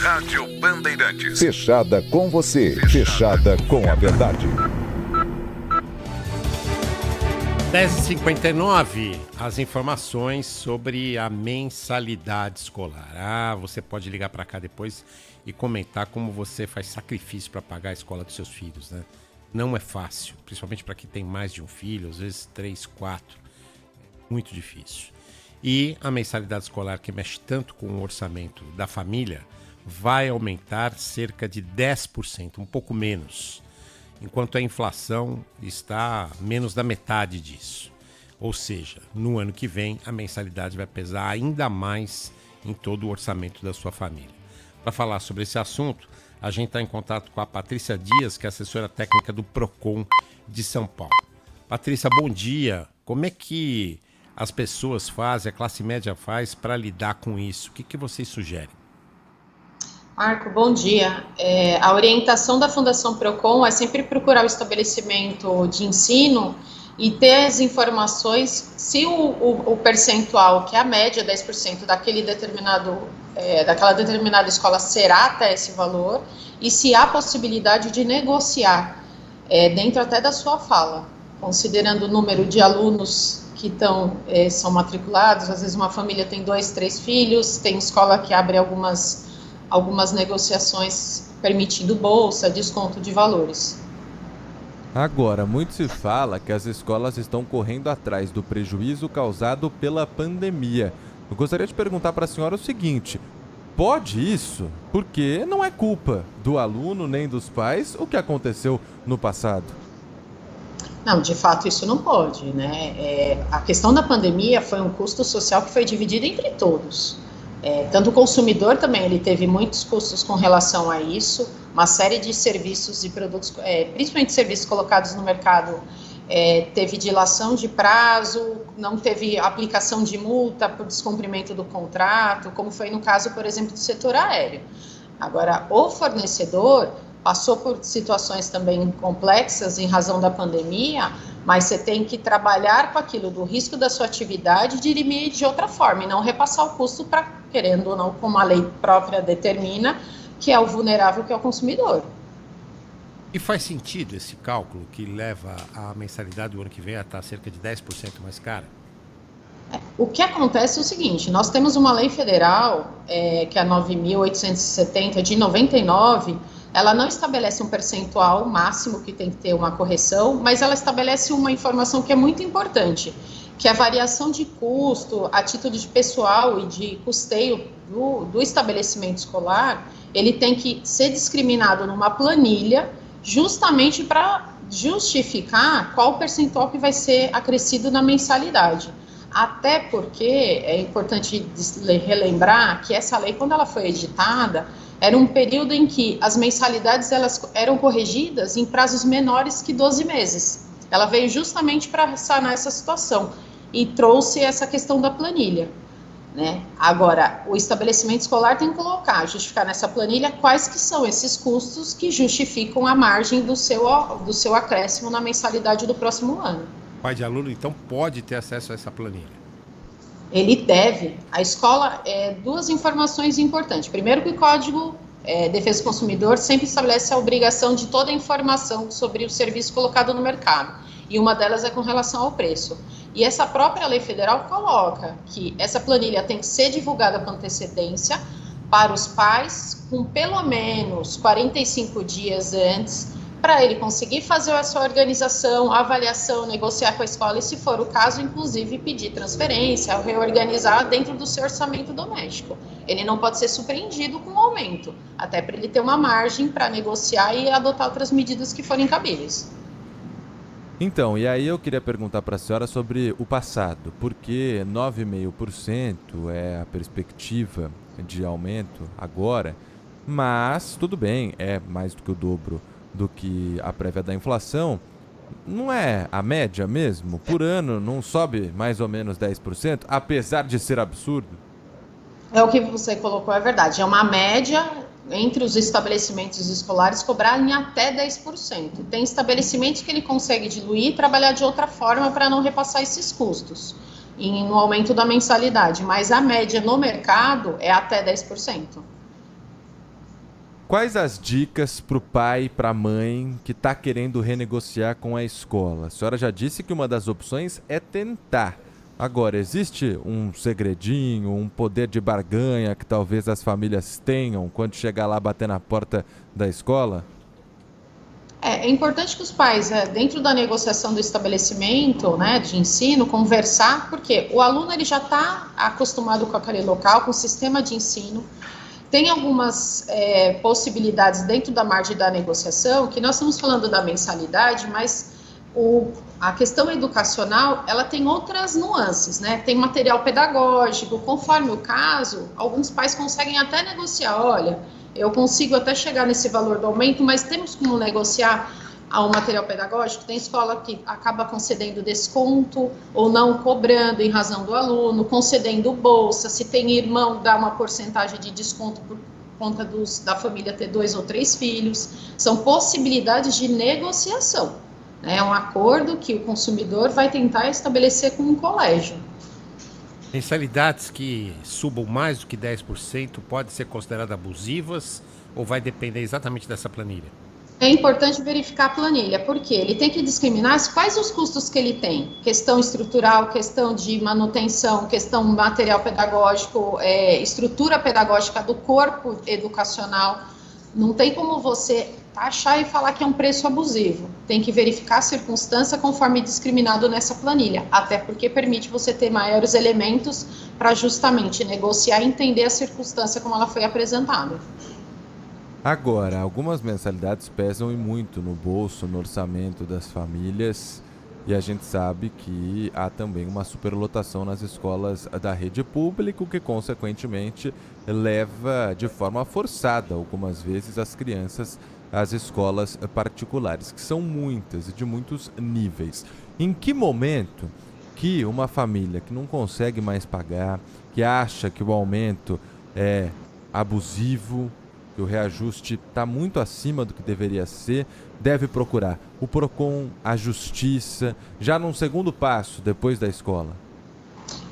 Rádio Bandeirantes. Fechada com você, fechada com a verdade. 10h59, as informações sobre a mensalidade escolar. Você pode ligar para cá depois e comentar como você faz sacrifício para pagar a escola dos seus filhos, né? Não é fácil, principalmente para quem tem mais de um filho, às vezes 3, 4. É muito difícil. E a mensalidade escolar, que mexe tanto com o orçamento da família, vai aumentar cerca de 10%, um pouco menos, enquanto a inflação está menos da metade disso. Ou seja, no ano que vem, a mensalidade vai pesar ainda mais em todo o orçamento da sua família. Para falar sobre esse assunto, a gente está em contato com a Patrícia Dias, que é assessora técnica do Procon de São Paulo. Patrícia, bom dia. Como é que as pessoas fazem, a classe média faz para lidar com isso? O que vocês sugerem? Marco, bom dia. A orientação da Fundação Procon é sempre procurar o estabelecimento de ensino e ter as informações se o percentual, que é a média 10% daquela determinada escola será até esse valor, e se há possibilidade de negociar dentro até da sua fala, considerando o número de alunos que são matriculados. Às vezes uma família tem 2, 3 filhos, tem escola que abre algumas negociações permitindo bolsa, desconto de valores. Agora, muito se fala que as escolas estão correndo atrás do prejuízo causado pela pandemia. Eu gostaria de perguntar para a senhora o seguinte: pode isso? Porque não é culpa do aluno nem dos pais o que aconteceu no passado. Não, de fato isso não pode, né? A questão da pandemia foi um custo social que foi dividido entre todos. Tanto o consumidor também, ele teve muitos custos com relação a isso, uma série de serviços e produtos, principalmente serviços colocados no mercado, teve dilação de prazo, não teve aplicação de multa por descumprimento do contrato, como foi no caso, por exemplo, do setor aéreo. Agora, o fornecedor passou por situações também complexas em razão da pandemia, mas você tem que trabalhar com aquilo do risco da sua atividade e dirimir de outra forma, e não repassar o custo para, querendo ou não, como a lei própria determina, que é o vulnerável, que é o consumidor. E faz sentido esse cálculo que leva a mensalidade do ano que vem a estar cerca de 10% mais cara? O que acontece é o seguinte: nós temos uma lei federal, que é a 9.870 de 99, ela não estabelece um percentual máximo que tem que ter uma correção, mas ela estabelece uma informação que é muito importante, que a variação de custo, a título de pessoal e de custeio do estabelecimento escolar, ele tem que ser discriminado numa planilha, justamente para justificar qual o percentual que vai ser acrescido na mensalidade. Até porque é importante relembrar que essa lei, quando ela foi editada, era um período em que as mensalidades elas eram corrigidas em prazos menores que 12 meses. Ela veio justamente para sanar essa situação e trouxe essa questão da planilha, né? Agora, o estabelecimento escolar tem que justificar nessa planilha quais que são esses custos que justificam a margem do seu acréscimo na mensalidade do próximo ano. O pai de aluno, então, pode ter acesso a essa planilha? Ele deve. A escola, duas informações importantes. Primeiro, que o Código Defesa do Consumidor sempre estabelece a obrigação de toda a informação sobre o serviço colocado no mercado. E uma delas é com relação ao preço. E essa própria lei federal coloca que essa planilha tem que ser divulgada com antecedência para os pais, com pelo menos 45 dias antes, para ele conseguir fazer a sua organização, a avaliação, negociar com a escola e, se for o caso, inclusive pedir transferência, reorganizar dentro do seu orçamento doméstico. Ele não pode ser surpreendido com o aumento, até para ele ter uma margem para negociar e adotar outras medidas que forem cabíveis. Então, e aí eu queria perguntar para a senhora sobre o passado, porque 9,5% é a perspectiva de aumento agora, mas tudo bem, é mais do que o dobro do que a prévia da inflação. Não é a média mesmo? Por ano não sobe mais ou menos 10%, apesar de ser absurdo? O que você colocou é verdade, é uma média entre os estabelecimentos escolares cobrarem até 10%. Tem estabelecimentos que ele consegue diluir e trabalhar de outra forma para não repassar esses custos no aumento da mensalidade, mas a média no mercado é até 10%. Quais as dicas para o pai, para a mãe que está querendo renegociar com a escola? A senhora já disse que uma das opções é tentar. Agora, existe um segredinho, um poder de barganha que talvez as famílias tenham quando chegar lá bater na porta da escola? É importante que os pais, dentro da negociação do estabelecimento, né, de ensino, conversar, porque o aluno ele já está acostumado com aquele local, com o sistema de ensino. Tem algumas possibilidades dentro da margem da negociação, que nós estamos falando da mensalidade, mas a questão educacional, ela tem outras nuances, né? Tem material pedagógico, conforme o caso, alguns pais conseguem até negociar, olha, eu consigo até chegar nesse valor do aumento, mas temos como negociar ao material pedagógico. Tem escola que acaba concedendo desconto ou não cobrando em razão do aluno, concedendo bolsa, se tem irmão, dá uma porcentagem de desconto por conta da família ter 2 ou 3 filhos. São possibilidades de negociação, né? É um acordo que o consumidor vai tentar estabelecer com um colégio. Mensalidades que subam mais do que 10% podem ser consideradas abusivas ou vai depender exatamente dessa planilha? É importante verificar a planilha, porque ele tem que discriminar quais os custos que ele tem. Questão estrutural, questão de manutenção, questão material pedagógico, estrutura pedagógica do corpo educacional. Não tem como você taxar e falar que é um preço abusivo. Tem que verificar a circunstância conforme discriminado nessa planilha, até porque permite você ter maiores elementos para justamente negociar e entender a circunstância como ela foi apresentada. Agora, algumas mensalidades pesam e muito no bolso, no orçamento das famílias, e a gente sabe que há também uma superlotação nas escolas da rede pública, o que consequentemente leva de forma forçada algumas vezes as crianças às escolas particulares, que são muitas e de muitos níveis. Em que momento que uma família que não consegue mais pagar, que acha que o aumento é abusivo, que o reajuste está muito acima do que deveria ser, deve procurar o PROCON, a Justiça, já num segundo passo, depois da escola?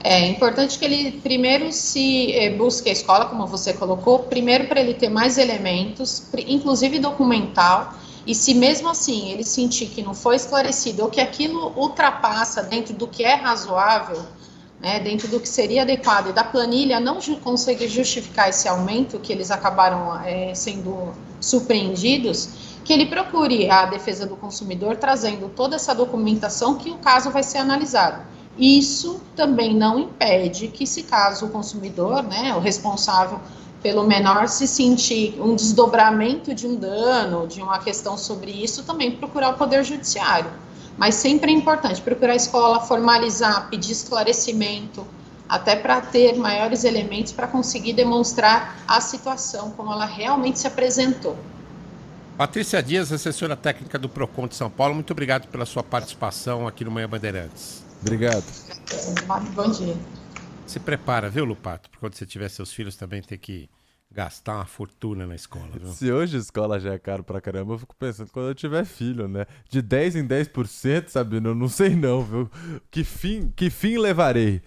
É importante que ele primeiro se busque a escola, como você colocou, primeiro para ele ter mais elementos, inclusive documental, e se mesmo assim ele sentir que não foi esclarecido ou que aquilo ultrapassa dentro do que é razoável, né, dentro do que seria adequado e da planilha não consegue justificar esse aumento que eles acabaram sendo surpreendidos, que ele procure a defesa do consumidor trazendo toda essa documentação que o caso vai ser analisado. Isso também não impede que, se caso o consumidor, né, o responsável pelo menor, se sentir um desdobramento de um dano, de uma questão sobre isso, também procurar o Poder Judiciário. Mas sempre é importante procurar a escola, formalizar, pedir esclarecimento, até para ter maiores elementos para conseguir demonstrar a situação, como ela realmente se apresentou. Patrícia Dias, assessora técnica do PROCON de São Paulo, muito obrigado pela sua participação aqui no Manhã Bandeirantes. Obrigado. Bom dia. Se prepara, viu, Lupato? Porque quando você tiver seus filhos também tem que gastar uma fortuna na escola, viu? Se hoje a escola já é caro pra caramba, eu fico pensando quando eu tiver filho, né? De 10 em 10%, Sabino, eu não sei não, viu? Que fim levarei?